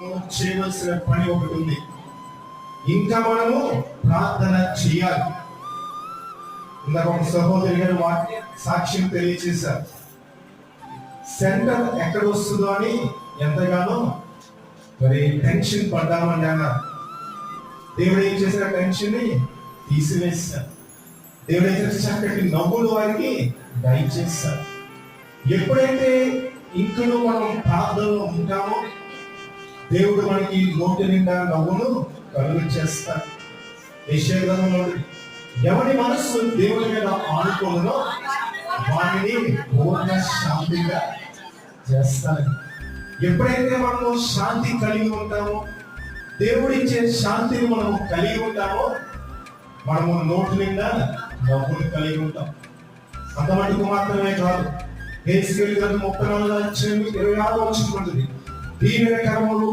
చేయవలసిన పని ఒకటి ఉంది. ఇంకా మనము ప్రార్థన చేయాలి. ఇందాక ఒక సహోదరి గారు సాక్ష్యం తెలియచేశారు. సెంటర్ ఎక్కడ వస్తుందో అని ఎంతగానో మరి టెన్షన్ పడ్డామని అన్నారు. దేవుడు ఏం చేసిన టెన్షన్ ని తీసివేశారు. దేవుడు ఏం చేసిన చక్కటి నవ్వులు వారికి దయచేస్తారు. ఎప్పుడైతే ఇంకనూ మనం ప్రార్థనలో ఉంటామో దేవుడు మనకి నోటి నిండా నవ్వును కలుగు చేస్తారు. యెషయా గ్రంథంలో ఎవరి మనస్సు దేవుని మీద ఆనుకోనో వారిని పూర్ణ శాంతిగా చేస్తారు. ఎప్పుడైతే మనము శాంతి కలిగి ఉంటామో, దేవుడిచ్చే శాంతిని మనము కలిగి ఉంటామో, మనము నోటి నిండా నవ్వును కలిగి ఉంటాం. అంత మటుకు మాత్రమే కాదు, హెస్కేలు గ్రంథం 34 అధ్యాయం 26 వచనం ఉంటుంది. దీవెనకరములు